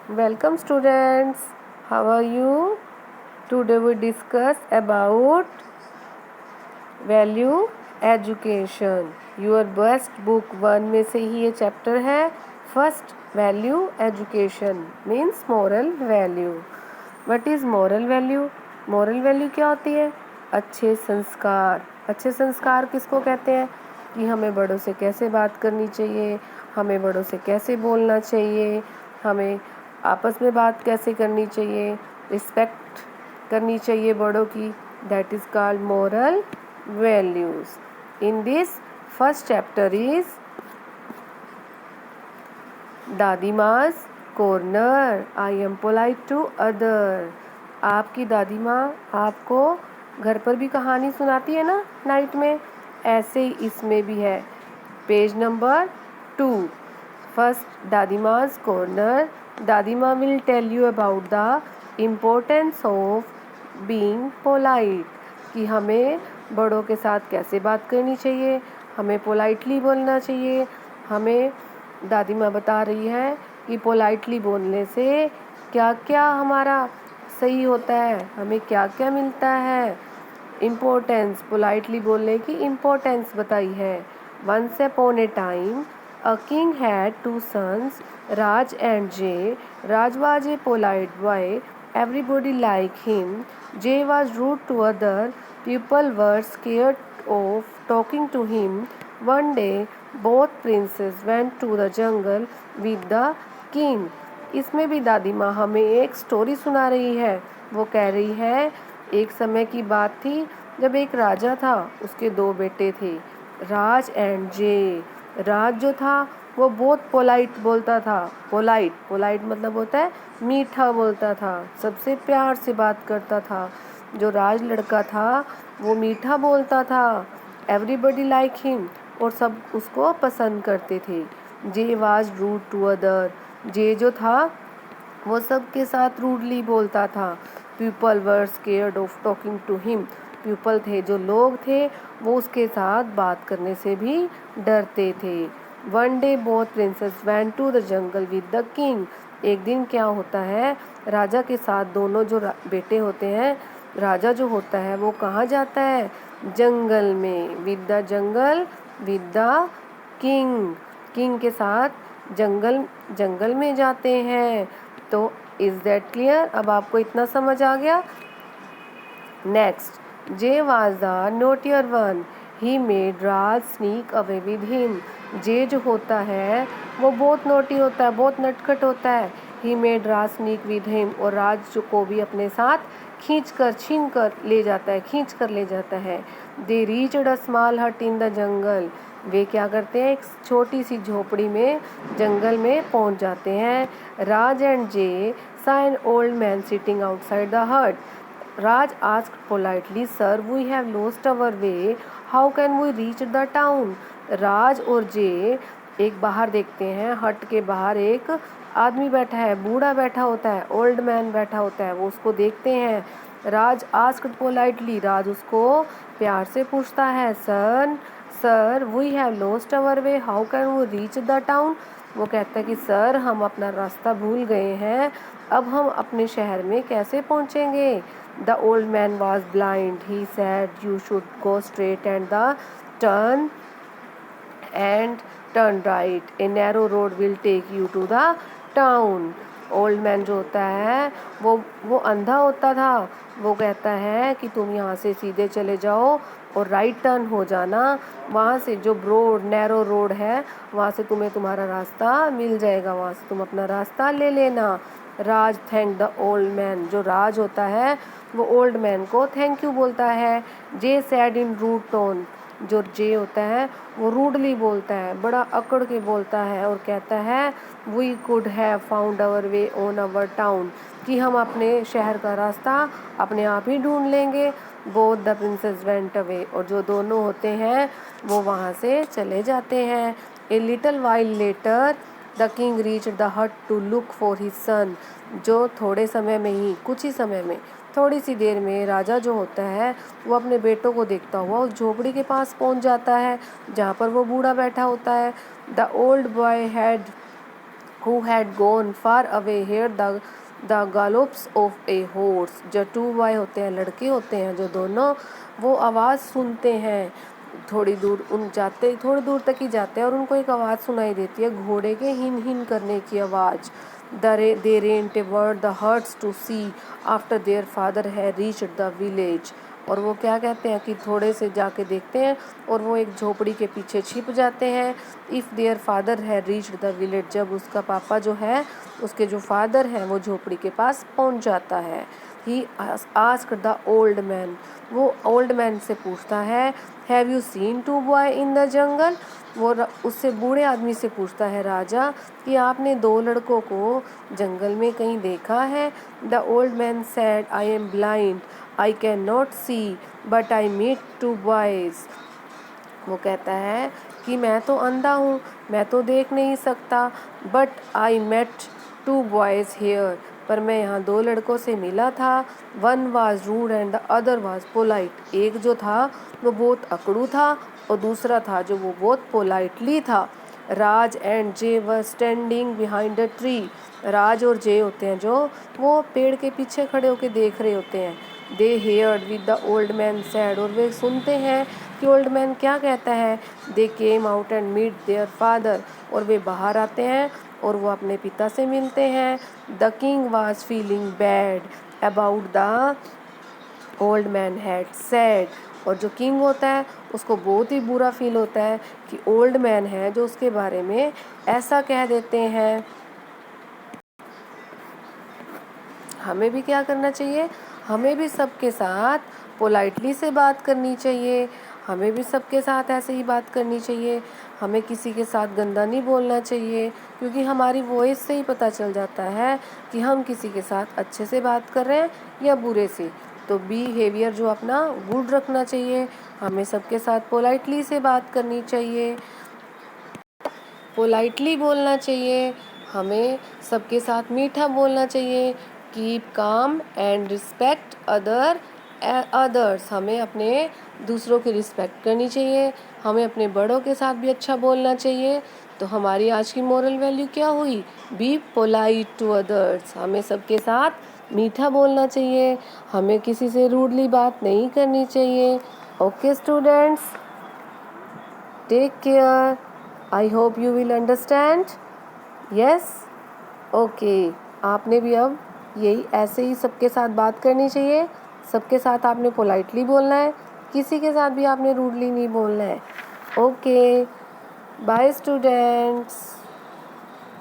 Welcome students. How are you? Today we discuss about value education. Your best book 1 में से ही ये chapter है. First value education means moral value. What is moral value? Moral value क्या होती है? अच्छे संस्कार. अच्छे संस्कार किसको कहते हैं? कि हमें बड़ों से कैसे बात करनी चाहिए, हमें बड़ों से कैसे बोलना चाहिए, हमें आपस में बात कैसे करनी चाहिए, रिस्पेक्ट करनी चाहिए बड़ों की. That is called moral values. In this first chapter is दादीमा's corner. I am polite to other. आपकी दादी माँ आपको घर पर भी कहानी सुनाती है ना नाइट में, ऐसे ही इसमें भी है. Page number 2. फर्स्ट दादीमा's corner. दादी माँ will tell you about the importance of being polite. कि हमें बड़ों के साथ कैसे बात करनी चाहिए, हमें पोलाइटली बोलना चाहिए. हमें दादी माँ बता रही है कि पोलाइटली बोलने से क्या क्या हमारा सही होता है, हमें क्या क्या मिलता है. इम्पोर्टेंस, पोलाइटली बोलने की इम्पोर्टेंस बताई है. Once upon a time a king had 2 sons, Raj and J. Raj was a polite boy. Everybody liked him. Jay was rude to other. People were scared of talking to him. One day, both princes went to the jungle with the king. इसमें भी दादी माँ हमें एक story सुना रही है. वो कह रही है एक समय की बात थी जब एक राजा था, उसके 2 बेटे थे, राज एंड जे. राज जो था वो बहुत पोलाइट बोलता था. पोलाइट मतलब होता है मीठा बोलता था, सबसे प्यार से बात करता था. जो राज लड़का था वो मीठा बोलता था. एवरीबडी लाइक हिम, और सब उसको पसंद करते थे. J was rude to other. J जो था वो सबके साथ रूडली बोलता था. People were scared of talking to him. People थे जो लोग थे वो उसके साथ बात करने से भी डरते थे. One day both princes went to the jungle with the king. एक दिन क्या होता है, राजा के साथ दोनों जो बेटे होते हैं, राजा जो होता है वो कहाँ जाता है? जंगल में. With the king. किंग के साथ जंगल में जाते हैं. तो इज़ दैट क्लियर? अब आपको इतना समझ आ गया. Next, Jay was the naughtier one. He made Raj sneak away with him. Jay जो होता है वो बहुत नोटी होता है, बहुत नटखट होता है. ही made Raj sneak with him, और राज को भी अपने साथ छीन कर ले जाता है. दे रीच्ड अ स्मॉल हट इन द जंगल. वे क्या करते हैं, एक छोटी सी झोपड़ी में जंगल में पहुंच जाते हैं. Raj and Jay saw an old man sitting outside the hut. Raj asked politely, Sir, we have lost our way. How can we reach the town? राज और जे एक बाहर देखते हैं, हट के बाहर एक आदमी बैठा है, बूढ़ा बैठा होता है, ओल्ड मैन बैठा होता है. वो उसको देखते हैं. राज आस्क्ड पोलाइटली. राज उसको प्यार से पूछता है, sir we have lost our way, how can we reach the town. वो कहता है कि सर हम अपना रास्ता भूल गए हैं, अब हम अपने शहर में कैसे पहुंचेंगे. The old man was blind. He said you should go straight and turn right. A narrow road will take you to the town. Old man जो होता है वो अंधा होता था. वो कहता है कि तुम यहाँ से सीधे चले जाओ और राइट टर्न हो जाना. वहाँ से जो नैरो रोड है वहाँ से तुम्हें तुम्हारा रास्ता मिल जाएगा, वहाँ से तुम अपना रास्ता ले लेना. राज थैंक द ओल्ड मैन. जो राज होता है वो ओल्ड मैन को थैंक यू बोलता है. जे सैड इन रूड टोन. जो जे होता है वो रूडली बोलता है, बड़ा अकड़ के बोलता है और कहता है we could have found our way on our town. कि हम अपने शहर का रास्ता अपने आप ही ढूंढ लेंगे. Both the princess went away. और जो दोनों होते हैं वो वहाँ से चले जाते हैं. A little while later the king reach the hut to look for his son. जो थोड़े समय में ही, कुछ ही समय में, थोड़ी सी देर में राजा जो होता है वो अपने बेटों को देखता हुआ उस झोपड़ी के पास पहुंच जाता है जहाँ पर वो बूढ़ा बैठा होता है. The old boy had who had gone far away heard the gallops of a horse। जो टू बॉय होते हैं, लड़के होते हैं जो दोनों, वो आवाज़ सुनते हैं। थोड़ी दूर तक ही जाते हैं और उनको एक आवाज़ सुनाई देती है, घोड़े के हिन हिन करने की आवाज़। They ran toward the huts to see after their father had reached the village। और वो क्या कहते हैं कि थोड़े से जाके देखते हैं और वो एक झोपड़ी के पीछे छिप जाते हैं। इफ़ देयर फादर है रीच्ड द विलेज, जब उसका पापा जो है, उसके जो फादर हैं, वो झोपड़ी के पास पहुंच जाता है। He asked the old man, वो ओल्ड मैन से पूछता है, have you seen two boy in the jungle. वो उससे बूढ़े आदमी से पूछता है राजा कि आपने दो लड़कों को जंगल में कहीं देखा है। The old man said, I am blind, I can not see, but I meet two boys. वो कहता है कि मैं तो अंधा हूँ, मैं तो देख नहीं सकता, but I met two boys here, पर मैं यहाँ दो लड़कों से मिला था। One was rude and the other was polite. एक जो था वो बहुत अकड़ू था और दूसरा था जो वो बहुत पोलाइटली था। Raj and Jay were standing behind the tree. Raj और जे होते हैं जो, वो पेड़ के पीछे खड़े होके देख रहे होते हैं। They heard with the old man said, और वे सुनते हैं कि ओल्ड मैन क्या कहता है। They came out and meet their father, और वे बाहर आते हैं और वो अपने पिता से मिलते हैं। The king was feeling bad about the old man had said, और जो किंग होता है उसको बहुत ही बुरा फील होता है कि ओल्ड मैन है जो उसके बारे में ऐसा कह देते हैं। हमें भी क्या करना चाहिए, हमें भी सबके साथ पोलाइटली से बात करनी चाहिए। हमें भी सबके साथ ऐसे ही बात करनी चाहिए। हमें किसी के साथ गंदा नहीं बोलना चाहिए, क्योंकि हमारी वॉइस से ही पता चल जाता है कि हम किसी के साथ अच्छे से बात कर रहे हैं या बुरे से। तो बिहेवियर जो अपना गुड रखना चाहिए, हमें सबके साथ पोलाइटली से बात करनी चाहिए, पोलाइटली बोलना चाहिए, हमें सबके साथ मीठा बोलना चाहिए। Keep calm and respect others, हमें अपने दूसरों की रिस्पेक्ट करनी चाहिए। हमें अपने बड़ों के साथ भी अच्छा बोलना चाहिए। तो हमारी आज की मोरल वैल्यू क्या हुई, बी पोलाइट टू अदर्स। हमें सबके साथ मीठा बोलना चाहिए, हमें किसी से रूडली बात नहीं करनी चाहिए। Okay students, take care. I hope you will understand. Yes, okay. आपने भी अब यही ऐसे ही सबके साथ बात करनी चाहिए। सबके साथ आपने पोलाइटली बोलना है, किसी के साथ भी आपने रूडली नहीं बोलना है। Okay, bye students.